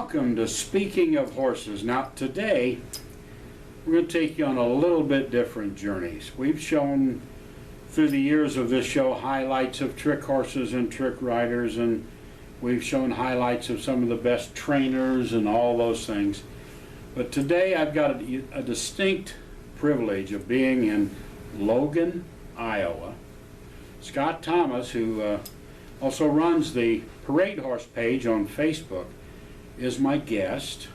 welcome to Speaking of Horses. Now today we're going to take you on a little bit different journeys. We've shown through the years of this show highlights of trick horses and trick riders, and we've shown highlights of some of the best trainers and all those things. But today I've got a distinct privilege of being in Logan, Iowa. Scott Thomas, who also runs the Parade Horse page on Facebook, is my guest.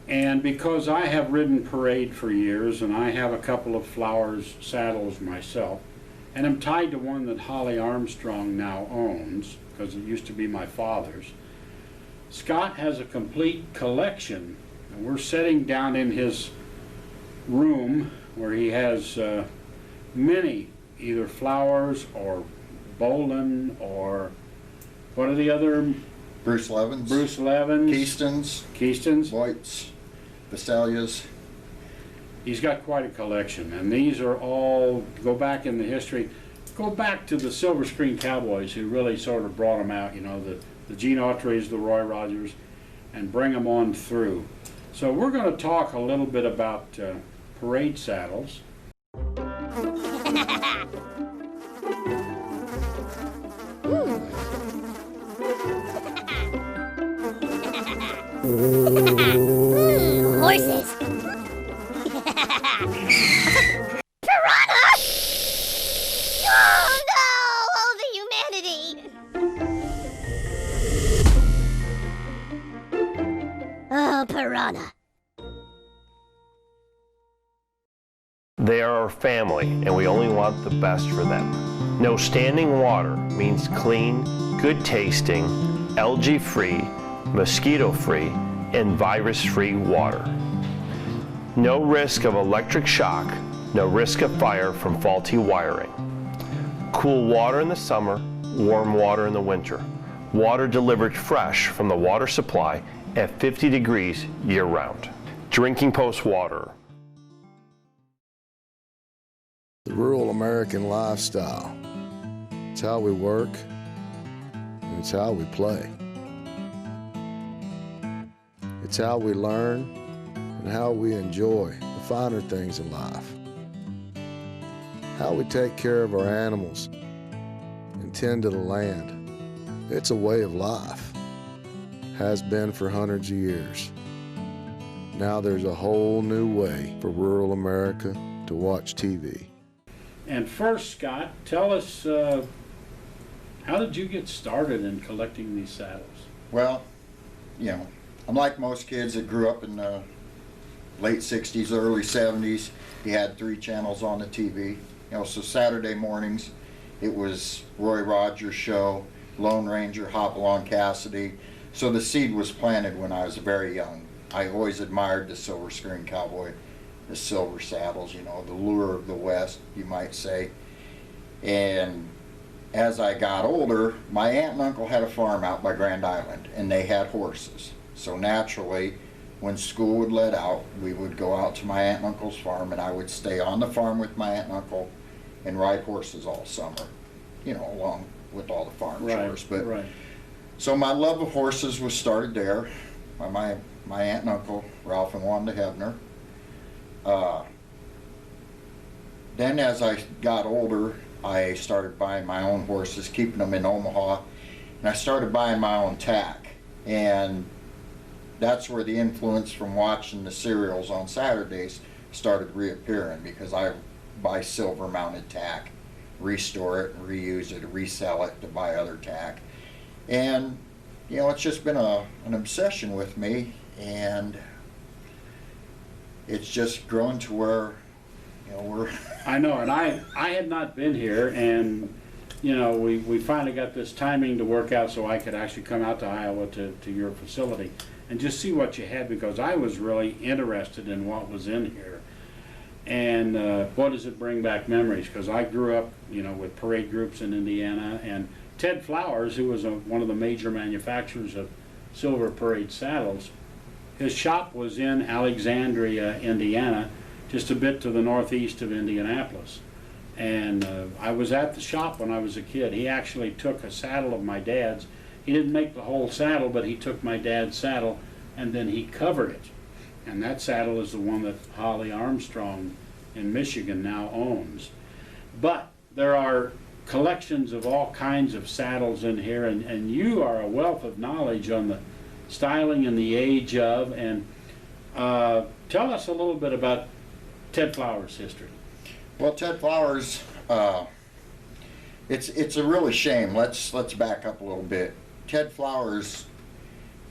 And because I have ridden Parade for years, and I have a couple of Flowers saddles myself, and I'm tied to one that Holly Armstrong now owns, because it used to be my father's, Scott has a complete collection. And we're sitting down in his room where he has many, either Flowers or Bolin or what are the other? Bruce Levens. Keystons. Voigts. Vestalias. He's got quite a collection, and these are all, go back in the history, go back to the Silver Screen Cowboys, who really sort of brought them out, you know, the Gene Autry's, the Roy Rogers, and bring them on through. So we're going to talk a little bit about Parade saddles. Horses! Piranha! Oh no! Oh, the humanity! Oh, piranha. They are our family, and we only want the best for them. No standing water means clean, good tasting, algae-free, mosquito-free, and virus-free water. No risk of electric shock, no risk of fire from faulty wiring. Cool water in the summer, warm water in the winter. Water delivered fresh from the water supply at 50 degrees year-round. Drinking Post water. The rural American lifestyle. It's how we work, and it's how we play. It's how we learn and how we enjoy the finer things in life. How we take care of our animals and tend to the land. It's a way of life. Has been for hundreds of years. Now there's a whole new way for rural America to watch TV. And first, Scott, tell us, how did you get started in collecting these saddles? Well, you know, I'm like most kids that grew up in the late 60s, early 70s. You had 3 channels on the TV. You know, so Saturday mornings, it was Roy Rogers' show, Lone Ranger, Hopalong Cassidy. So the seed was planted when I was very young. I always admired the Silver Screen Cowboy, the silver saddles, you know, the lure of the West, you might say. And as I got older, my aunt and uncle had a farm out by Grand Island, and they had horses. So naturally, when school would let out, we would go out to my aunt and uncle's farm, and I would stay on the farm with my aunt and uncle and ride horses all summer, you know, along with all the farm chores. But right. So my love of horses was started there by my aunt and uncle, Ralph and Wanda Hebner. Then as I got older, I started buying my own horses, keeping them in Omaha, and I started buying my own tack. And that's where the influence from watching the serials on Saturdays started reappearing, because I buy silver mounted tack, restore it, reuse it, resell it to buy other tack. And you know, it's just been an obsession with me, and it's just grown to where, you know, we're I know, and I had not been here, and you know, we finally got this timing to work out so I could actually come out to Iowa to your facility and just see what you had, because I was really interested in what was in here. And what does it bring back memories? Because I grew up, you know, with parade groups in Indiana, and Ted Flowers, who was one of the major manufacturers of silver parade saddles, his shop was in Alexandria, Indiana, just a bit to the northeast of Indianapolis. And I was at the shop when I was a kid. He actually took a saddle of my dad's He didn't make the whole saddle, but he took my dad's saddle and then he covered it. And that saddle is the one that Holly Armstrong in Michigan now owns. But there are collections of all kinds of saddles in here, and you are a wealth of knowledge on the styling and the age of, and tell us a little bit about Ted Flowers' history. Well, Ted Flowers, it's a really shame. Let's back up a little bit. Ted Flowers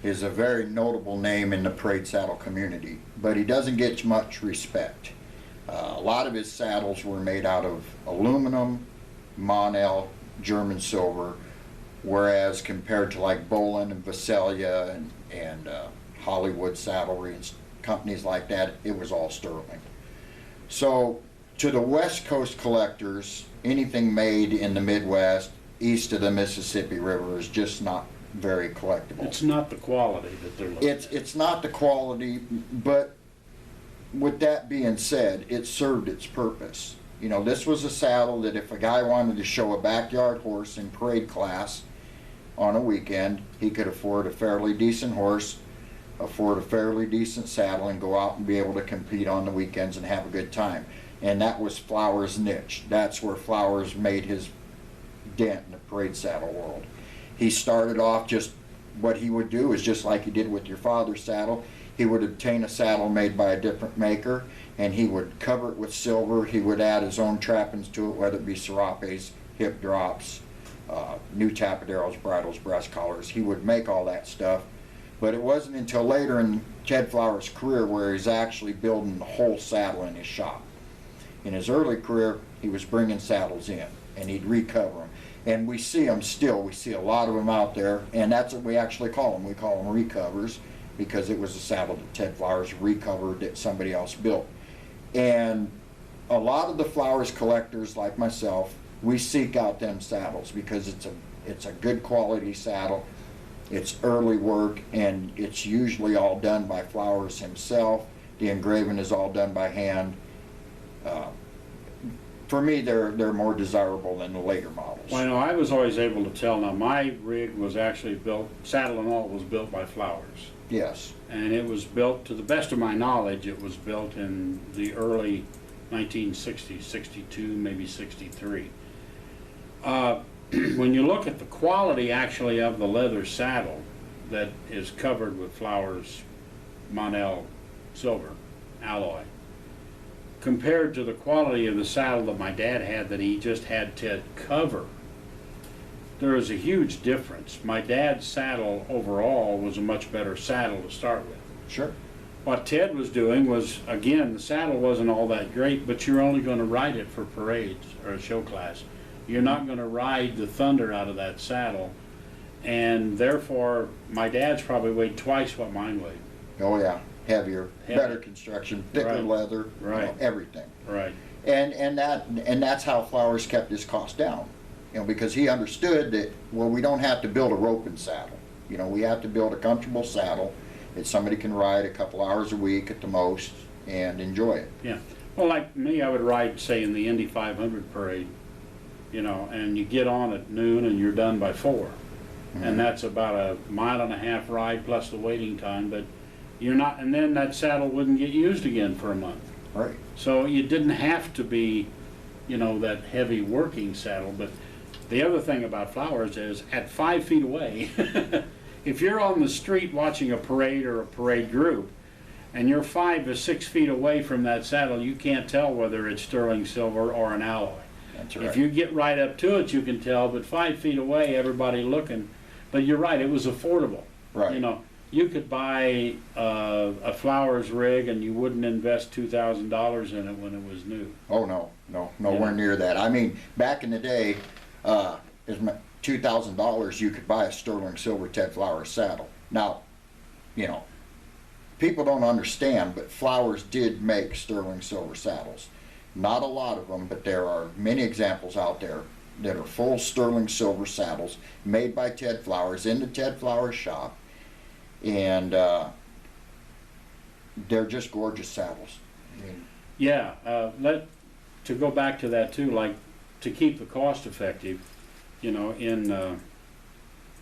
is a very notable name in the parade saddle community, but he doesn't get much respect. A lot of his saddles were made out of aluminum, Monel, German silver, whereas compared to like Bolin and Visalia and Hollywood Saddlery and companies like that, it was all sterling. So to the West Coast collectors, anything made in the Midwest, east of the Mississippi River, is just not very collectible. It's not the quality that they're looking at. It's not the quality, but with that being said, it served its purpose. You know, this was a saddle that if a guy wanted to show a backyard horse in parade class on a weekend, he could afford a fairly decent horse, afford a fairly decent saddle, and go out and be able to compete on the weekends and have a good time. And that was Flowers' niche. That's where Flowers made his dent in the parade saddle world. He started off just what he would do is just like he did with your father's saddle. He would obtain a saddle made by a different maker, and he would cover it with silver. He would add his own trappings to it, whether it be serapes, hip drops, new tapaderos, bridles, breast collars. He would make all that stuff. But it wasn't until later in Ted Flowers' career where he's actually building the whole saddle in his shop. In his early career, he was bringing saddles in, and he'd recover them. And we see them still. We see a lot of them out there, and that's what we actually call them. We call them recovers because it was a saddle that Ted Flowers recovered that somebody else built. And a lot of the Flowers collectors like myself, we seek out them saddles because it's a good quality saddle. It's early work, and it's usually all done by Flowers himself. The engraving is all done by hand. For me, they're more desirable than the later models. Well, I know I was always able to tell. Now, my rig was actually built, saddle and all was built by Flowers. Yes. And it was built, to the best of my knowledge, it was built in the early 1960s, 62, maybe 63. When you look at the quality actually of the leather saddle that is covered with Flowers Monel silver alloy, compared to the quality of the saddle that my dad had that he just had Ted cover, there is a huge difference. My dad's saddle overall was a much better saddle to start with. Sure. What Ted was doing was, again, the saddle wasn't all that great, but you're only going to ride it for parades or a show class. You're not going to ride the thunder out of that saddle, and therefore my dad's probably weighed twice what mine weighed. Oh yeah, heavier, Heavy. better construction, thicker Right. leather, Right. you know, everything. Right. And that's how Flowers kept his cost down, you know, because he understood that, well, we don't have to build a roping saddle. You know, we have to build a comfortable saddle that somebody can ride a couple hours a week at the most and enjoy it. Yeah. Well, like me, I would ride, say, in the Indy 500 parade, you know, and you get on at noon and you're done by 4. And that's about a 1.5 mile ride plus the waiting time, but you're not, and then that saddle wouldn't get used again for a month. Right. So you didn't have to be, you know, that heavy working saddle. But the other thing about Flowers is at 5 feet away, if you're on the street watching a parade or a parade group, and you're 5 to 6 feet away from that saddle, you can't tell whether it's sterling silver or an alloy. That's right. If you get right up to it, you can tell, but 5 feet away, everybody looking. But you're right, it was affordable. Right. You know, you could buy a Flowers rig and you wouldn't invest $2,000 in it when it was new. Oh no, nowhere near that. I mean, back in the day, $2,000 you could buy a sterling silver Ted Flowers saddle. Now, you know, people don't understand, but Flowers did make sterling silver saddles. Not a lot of them, but there are many examples out there that are full sterling silver saddles made by Ted Flowers in the Ted Flowers shop, and they're just gorgeous saddles. I mean, Yeah, to go back to that too, like to keep the cost effective, you know, in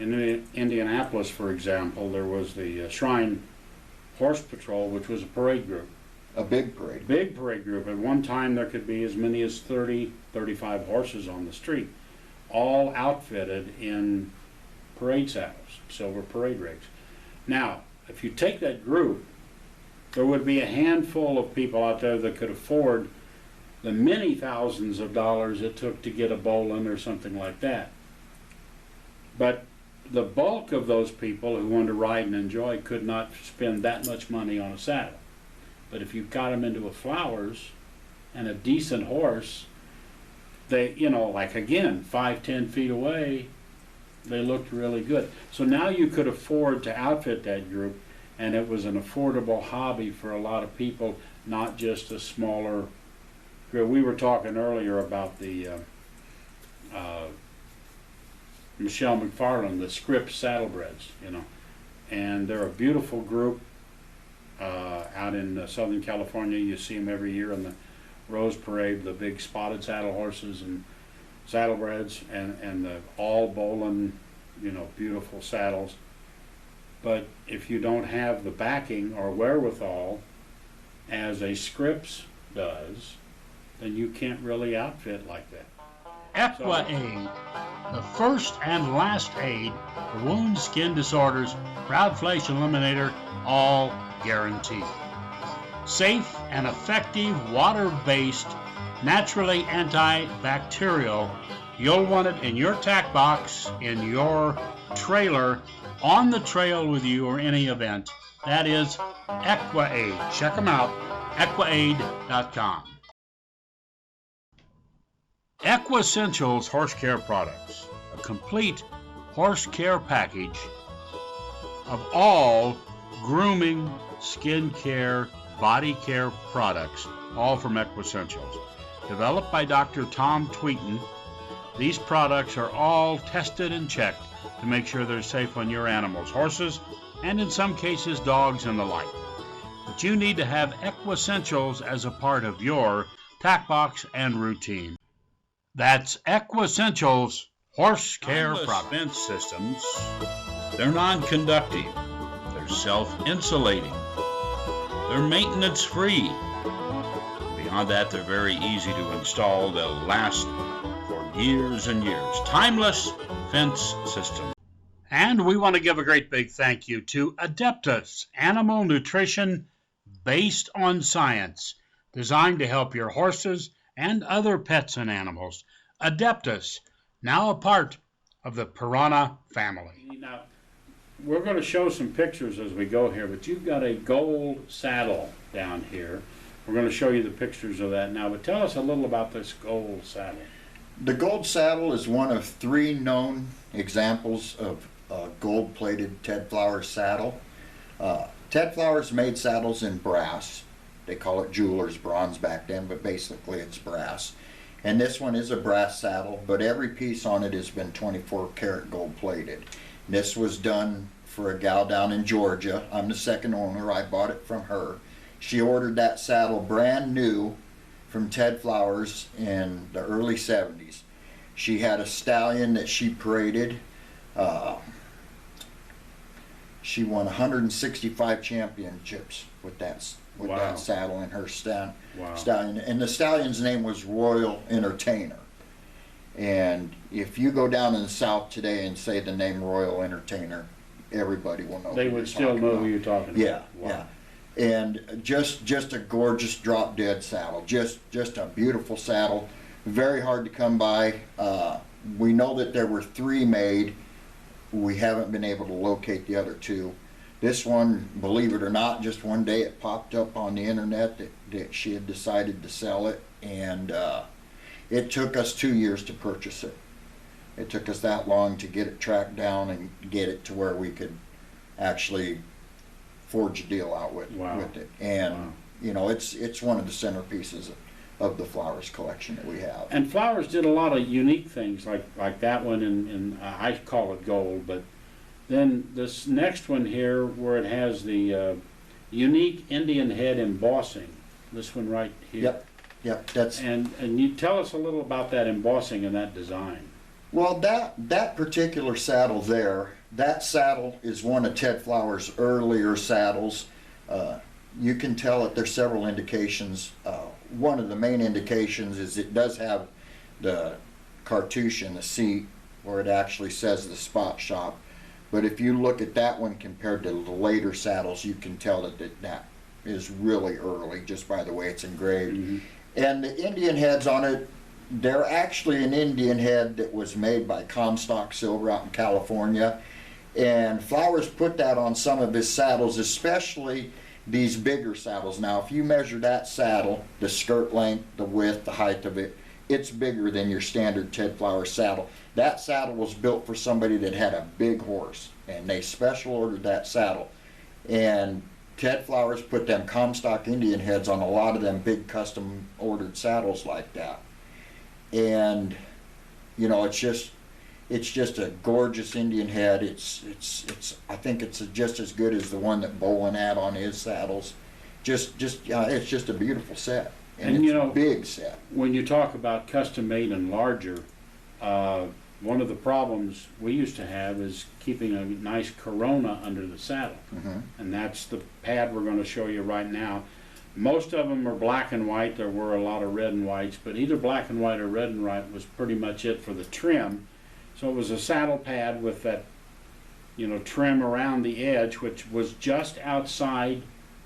In Indianapolis, for example, there was the Shrine Horse Patrol, which was a parade group. A big parade. Big parade group. At one time, there could be as many as 30, 35 horses on the street, all outfitted in parade saddles, silver parade rigs. Now, if you take that group, there would be a handful of people out there that could afford the many thousands of dollars it took to get a Bolin or something like that. But the bulk of those people who wanted to ride and enjoy could not spend that much money on a saddle. But if you got them into a Flowers and a decent horse, they, you know, like again, 5-10 feet away, they looked really good. So now you could afford to outfit that group, and it was an affordable hobby for a lot of people, not just a smaller group. We were talking earlier about the Michelle McFarland, the Scripps Saddlebreds, you know, and they're a beautiful group out in Southern California. You see them every year in the Rose Parade, the big spotted saddle horses and saddlebreds, and the all Bolin, you know, beautiful saddles. But if you don't have the backing or wherewithal as a Scripps does, then you can't really outfit like that. EquiAid, the first and last aid for wound, skin disorders, proud flesh eliminator, all guaranteed. Safe and effective water-based, naturally antibacterial. You'll want it in your tack box, in your trailer, on the trail with you or any event. That is EquiAid. Check them out, equiaid.com. EquiEssentials Horse Care Products, a complete horse care package of all grooming, skin care, body care products, all from EquiEssentials. Developed by Dr. Tom Tweeton, these products are all tested and checked to make sure they're safe on your animals, horses, and in some cases dogs and the like. But you need to have EquiEssentials as a part of your tack box and routine. That's EquiEssentials Horse Care Products. Systems. They're non-conductive. They're self-insulating. They're maintenance-free. Beyond that, they're very easy to install. They'll last for years and years. Timeless fence system. And we want to give a great big thank you to Adeptus Animal Nutrition based on science, designed to help your horses and other pets and animals. Adeptus, now a part of the Piranha family. Now, we're going to show some pictures as we go here, but you've got a gold saddle down here. We're going to show you the pictures of that now, but tell us a little about this gold saddle. The gold saddle is one of 3 known examples of gold-plated Ted Flowers saddle. Ted Flowers made saddles in brass. They call it jeweler's bronze back then, but basically it's brass. And this one is a brass saddle, but every piece on it has been 24 karat gold plated. This was done for a gal down in Georgia. I'm the second owner. I bought it from her. She ordered that saddle brand new from Ted Flowers in the early 70s. She had a stallion that she paraded. She won 165 championships with that saddle and her stallion. And the stallion's name was Royal Entertainer. And if you go down in the South today and say the name Royal Entertainer, everybody will know. They would still know who you're talking about. Yeah, wow. yeah. And just a gorgeous drop dead saddle. Just a beautiful saddle. Very hard to come by. We know that there were 3 made. We haven't been able to locate the other 2. This one, believe it or not, just one day it popped up on the internet that she had decided to sell it, and it took us 2 years to purchase it. It took us that long to get it tracked down and get it to where we could actually forge a deal out with it. And you know, it's one of the centerpieces of the Flowers collection that we have. And Flowers did a lot of unique things like that one, and I call it gold, but then this next one here where it has the unique Indian head embossing, this one right here. Yep, that's. And you tell us a little about that embossing and that design. Well, that particular saddle there, that saddle is one of Ted Flower's earlier saddles. You can tell that there's several indications. One of the main indications is it does have the cartouche in the seat where it actually says the Spot Shop. But if you look at that one compared to the later saddles, you can tell that is really early just by the way it's engraved. Mm-hmm. And the Indian heads on it, they're actually an Indian head that was made by Comstock Silver out in California. And Flowers put that on some of his saddles, especially these bigger saddles. Now, if you measure that saddle, the skirt length, the width, the height of it, it's bigger than your standard Ted Flowers saddle. That saddle was built for somebody that had a big horse, and they special ordered that saddle. And Ted Flowers put them Comstock Indian heads on a lot of them big custom ordered saddles like that. And you know, it's just a gorgeous Indian head. I think it's just as good as the one that Bolin had on his saddles. It's just a beautiful set, and it's you know, a big set. When you talk about custom made and larger, one of the problems we used to have is keeping a nice Corona under the saddle. Mm-hmm. And that's the pad we're going to show you right now. Most of them are black and white. There were a lot of red and whites, but either black and white or red and white was pretty much it for the trim. So it was a saddle pad with that, you know, trim around the edge, which was just outside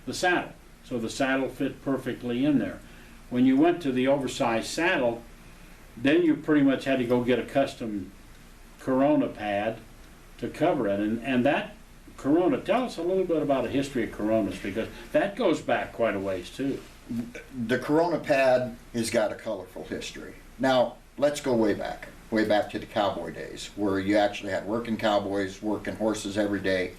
the saddle. So the saddle fit perfectly in there. When you went to the oversized saddle, then you pretty much had to go get a custom Corona pad to cover it. And that Corona, tell us a little bit about the history of Coronas, because that goes back quite a ways too. The Corona pad has got a colorful history. Now, let's go way back to the cowboy days, where you actually had working cowboys working horses every day.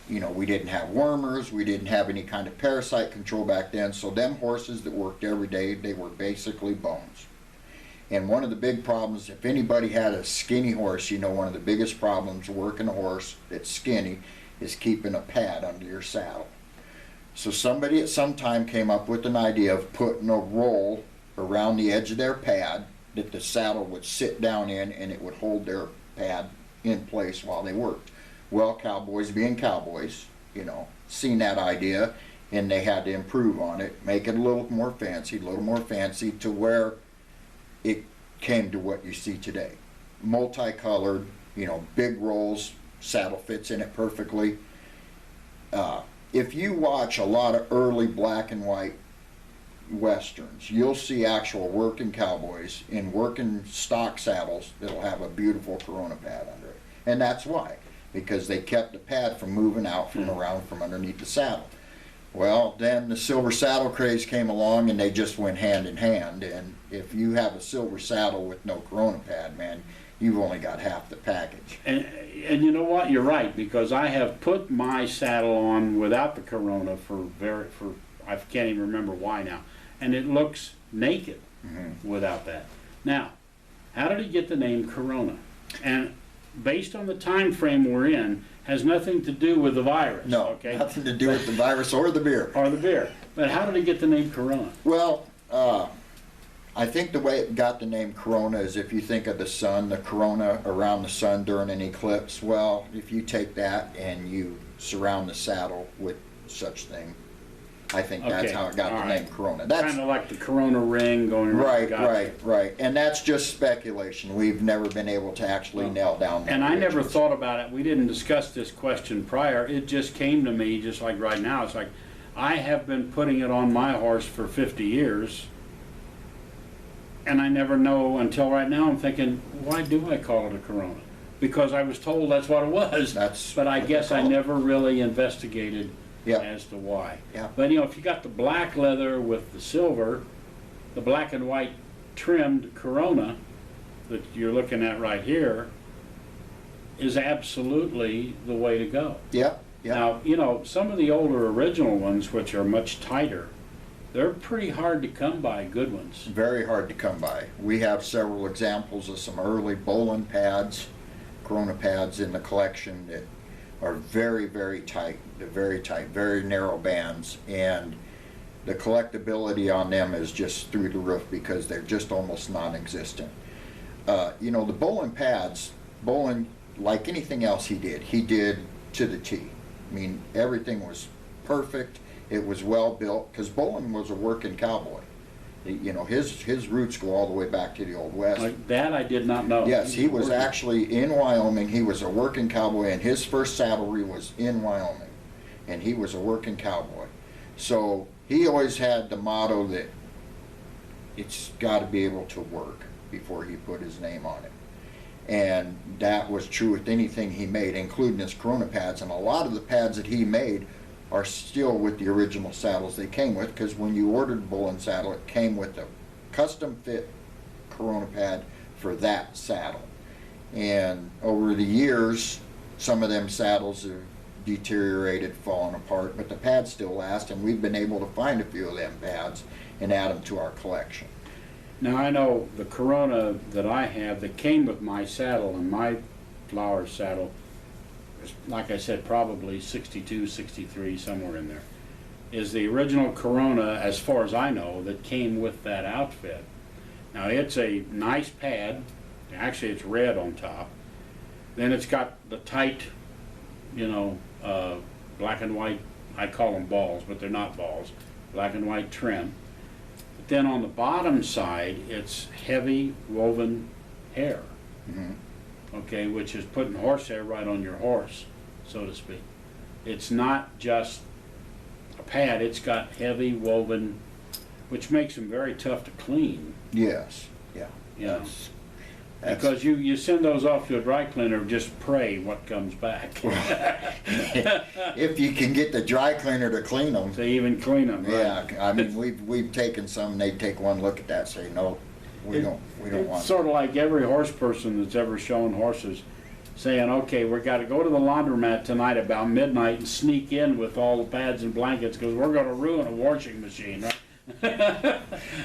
You know, we didn't have wormers, we didn't have any kind of parasite control back then, so them horses that worked every day, they were basically bones. And one of the big problems, if anybody had a skinny horse, you know, one of the biggest problems working a horse that's skinny is keeping a pad under your saddle. So somebody at some time came up with an idea of putting a roll around the edge of their pad that the saddle would sit down in, and it would hold their pad in place while they worked. Well, cowboys being cowboys, you know, seen that idea, and they had to improve on it, make it a little more fancy to where it came to what you see today. Multicolored, you know, big rolls, saddle fits in it perfectly. If you watch a lot of early black and white westerns, you'll see actual working cowboys in working stock saddles that'll have a beautiful Corona pad under it. And that's why, because they kept the pad from moving out from around from underneath the saddle. Well, then the silver saddle craze came along, and they just went hand in hand. And if you have a silver saddle with no Corona pad, man, you've only got half the package. And you know what? You're right, because I have put my saddle on without the Corona for I can't even remember why now, and it looks naked without that. Now, how did he get the name Corona? And based on the time frame we're in, has nothing to do with the virus. No, okay? nothing to do with the virus or the beer. Or the beer. But how did he get the name Corona? Well, I think the way it got the name Corona is if you think of the sun, the corona around the sun during an eclipse. Well, if you take that and you surround the saddle with such thing, I think that's how it got the name Corona. That's kind of like the Corona ring going around. Right. And that's just speculation. We've never been able to actually nail down that. And I never thought about it. We didn't discuss this question prior. It just came to me just like right now. It's like, I have been putting it on my horse for 50 years. And I never know until right now. I'm thinking, why do I call it a Corona? Because I was told that's what it was. But I guess I never really investigated as to why. Yeah. But you know, if you got the black leather with the silver, the black and white trimmed Corona that you're looking at right here is absolutely the way to go. Yeah. Now, you know, some of the older original ones, which are much tighter, they're pretty hard to come by, good ones. Very hard to come by. We have several examples of some early Bolin pads, Corona pads in the collection that are very, very tight. They're very tight, very narrow bands, and the collectability on them is just through the roof because they're just almost non-existent. You know, the bowling pads, bowling, like anything else he did to the T. I mean, everything was perfect. It was well built, because bowling was a working cowboy. You know, his roots go all the way back to the Old West. Like that I did not know. Yes, he was working. actually in Wyoming. He was a working cowboy, and his first saddlery was in Wyoming. And he was a working cowboy. So he always had the motto that it's got to be able to work before he put his name on it. And that was true with anything he made, including his Corona pads. And a lot of the pads that he made are still with the original saddles they came with, because when you ordered a bowling saddle, it came with a custom fit Corona pad for that saddle. And over the years, some of them saddles have deteriorated, fallen apart, but the pads still last, and we've been able to find a few of them pads and add them to our collection. Now I know the Corona that I have that came with my saddle, and my flower saddle, like I said, probably 62, 63, somewhere in there, is the original Corona, as far as I know, that came with that outfit. Now it's a nice pad. Actually, it's red on top. Then it's got the tight, you know, black and white, I call them balls, but they're not balls, black and white trim. But then on the bottom side, it's heavy woven hair. Mm-hmm. Okay, which is putting horsehair right on your horse, so to speak. It's not just a pad, it's got heavy woven, which makes them very tough to clean. Yes, yeah. You know, That's- because you send those off to a dry cleaner, just pray what comes back. if you can get the dry cleaner to clean them. To even clean them, right? Yeah, I mean, we've taken some, and they'd take one look at that and say, no, we don't It's want sort of like every horse person that's ever shown horses saying, okay, we've got to go to the laundromat tonight about midnight and sneak in with all the pads and blankets because we're going to ruin a washing machine, right?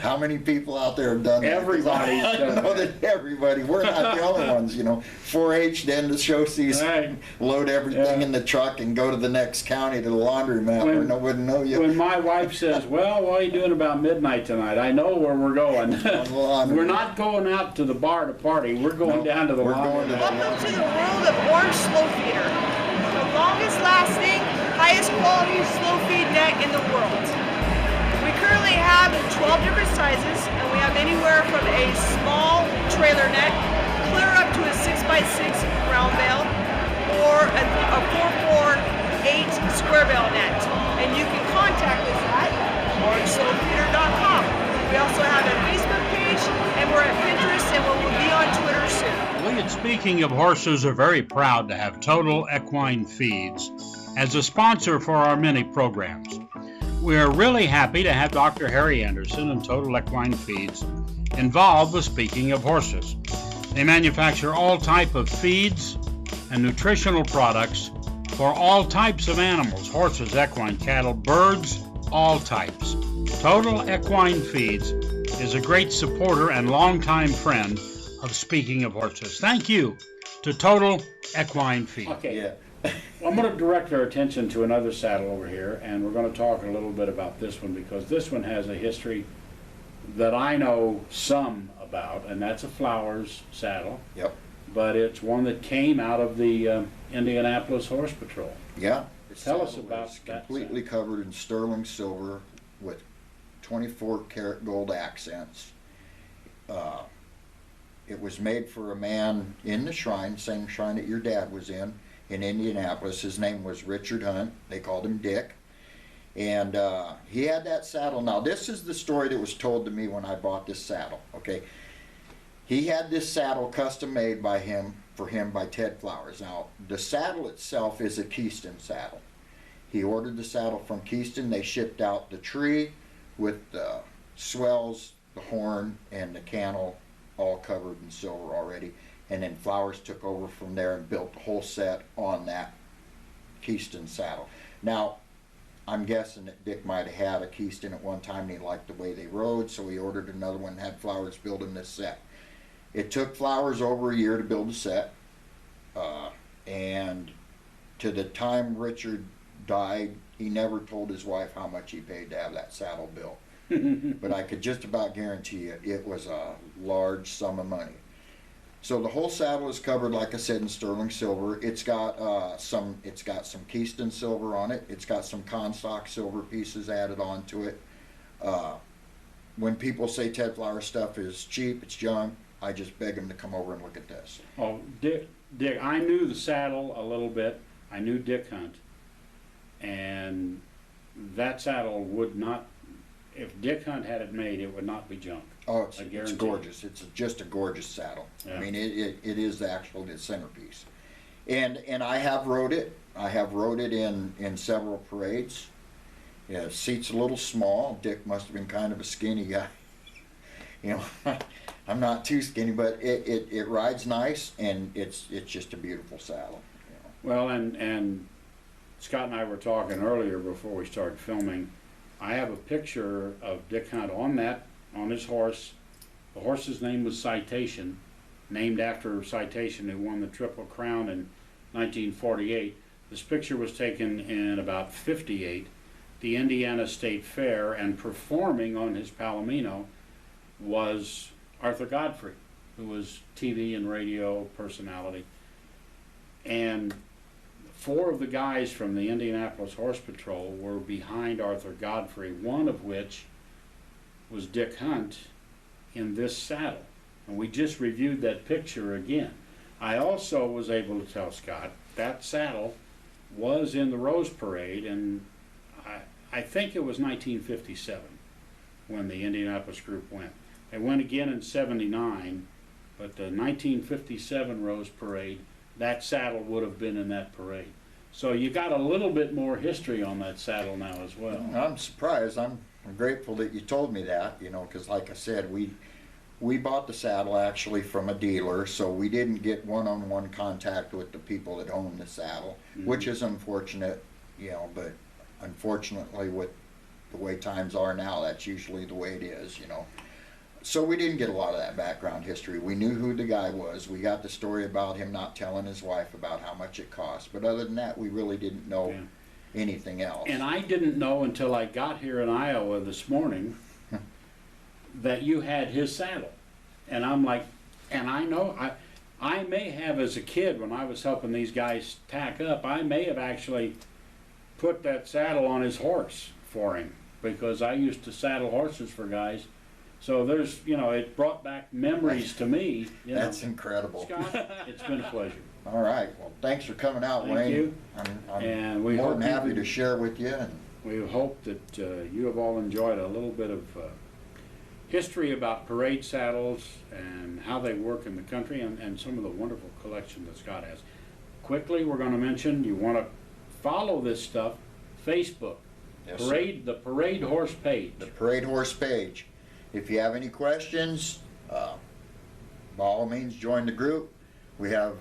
How many people out there have done that? Everybody's I done know that everybody, we're not the only ones, you know. 4-H, then the show season, Right. load everything Yeah. in the truck and go to the next county to the laundromat where When- no one know you. When my wife says, well, what are you doing about midnight tonight? I know where we're going. laundromat. We're not going out to the bar to party. We're going No, down to the we're going to the laundromat. Welcome to the world of orange slow feeder, the longest lasting, highest quality slow feed net in the world. We currently have 12 different sizes, and we have anywhere from a small trailer net clear up to a 6x6 round bale or a 4x4 8 square bale net. And you can contact us at orangeslowfeeder.com. We also have a Facebook page, and we're at Pinterest, and we'll be on Twitter soon. We at Speaking of Horses are very proud to have Total Equine Feeds as a sponsor for our many programs. We are really happy to have Dr. Harry Anderson and Total Equine Feeds involved with Speaking of Horses. They manufacture all type of feeds and nutritional products for all types of animals, horses, equine, cattle, birds, all types. Total Equine Feeds is a great supporter and longtime friend of Speaking of Horses. Thank you to Total Equine Feeds. Okay. Yeah. I'm going to direct our attention to another saddle over here, and we're going to talk a little bit about this one because this one has a history that I know some about, and that's a Flowers saddle. Yep. But it's one that came out of the Indianapolis Horse Patrol. Yeah. Tell us Saddle about is that completely covered in sterling silver with 24 karat gold accents. It was made for a man in the shrine, same shrine that your dad was in Indianapolis. His name was Richard Hunt. They called him Dick. And he had that saddle. Now, this is the story that was told to me when I bought this saddle, okay? He had this saddle custom made by him, for him by Ted Flowers. Now, the saddle itself is a Keystone saddle. He ordered the saddle from Keystone. They shipped out the tree with the swells, the horn, and the cantle all covered in silver already. And then Flowers took over from there and built the whole set on that Keystone saddle. Now, I'm guessing that Dick might have had a Keystone at one time and he liked the way they rode, so he ordered another one and had Flowers build him this set. It took Flowers over a year to build a set, and to the time Richard died, he never told his wife how much he paid to have that saddle built. But I could just about guarantee you it was a large sum of money. So the whole saddle is covered, like I said, in sterling silver. It's got some Keystone silver on it. It's got some Comstock silver pieces added onto it. When people say Ted Flower stuff is cheap, it's junk, I just beg them to come over and look at this. Oh, Dick, I knew the saddle a little bit. I knew Dick Hunt. And that saddle would not, if Dick Hunt had it made, it would not be junk. Oh, I it's guarantee gorgeous. It's just a gorgeous saddle. Yeah. I mean, it is actually the centerpiece. And I have rode it. I have rode it in several parades. Yeah, seat's a little small. Dick must have been kind of a skinny guy. You know, I'm not too skinny, but it rides nice, and it's just a beautiful saddle. You know. Well, and Scott and I were talking earlier before we started filming. I have a picture of Dick Hunt on his horse. The horse's name was Citation, named after Citation, who won the Triple Crown in 1948. This picture was taken in about 58, the Indiana State Fair, and performing on his Palomino was Arthur Godfrey, who was TV and radio personality. And 4 of the guys from the Indianapolis Horse Patrol were behind Arthur Godfrey, one of which was Dick Hunt in this saddle. And we just reviewed that picture again. I also was able to tell Scott that saddle was in the Rose Parade, and I think it was 1957 when the Indianapolis group went. They went again in 79, but the 1957 Rose Parade, that saddle would have been in that parade. So you got a little bit more history on that saddle now as well. I'm surprised. I'm grateful that you told me that, you know, because like I said, we bought the saddle actually from a dealer, so we didn't get one-on-one contact with the people that own the saddle, which is unfortunate, you know, but unfortunately with the way times are now, that's usually the way it is, you know. So we didn't get a lot of that background history. We knew who the guy was. We got the story about him not telling his wife about how much it cost. But other than that, we really didn't know anything else. And I didn't know until I got here in Iowa this morning that you had his saddle. And I'm like, and I know, I may have as a kid when I was helping these guys tack up, I may have actually put that saddle on his horse for him, because I used to saddle horses for guys. So there's, you know, it brought back memories to me. You know. That's incredible. Scott, it's been a pleasure. All right. Well, thanks for coming out, Thank Wayne. you. I'm And we more hope than you happy can- to share with you. And We hope that you have all enjoyed a little bit of history about parade saddles and how they work in the country, and some of the wonderful collection that Scott has. Quickly, we're going to mention, you want to follow this stuff, Facebook, Yes, sir. the Parade Horse page. the Parade Horse page. If you have any questions, by all means, join the group. We have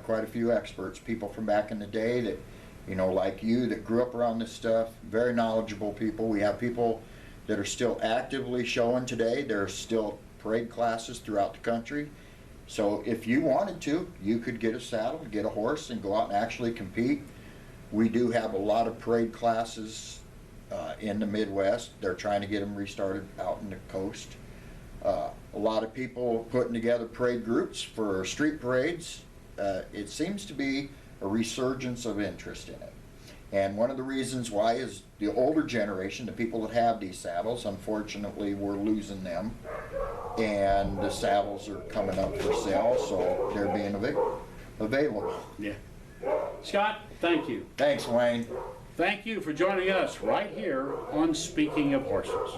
quite a few experts, people from back in the day that, you know, like you, that grew up around this stuff. Very knowledgeable people. We have people that are still actively showing today. There are still parade classes throughout the country. So if you wanted to, you could get a saddle, get a horse, and go out and actually compete. We do have a lot of parade classes in the Midwest. They're trying to get them restarted out in the coast. A lot of people putting together parade groups for street parades. It seems to be a resurgence of interest in it. And one of the reasons why is the older generation, the people that have these saddles, unfortunately we're losing them. And the saddles are coming up for sale, so they're being available. Yeah. Scott, thank you. Thanks, Wayne. Thank you for joining us right here on Speaking of Horses.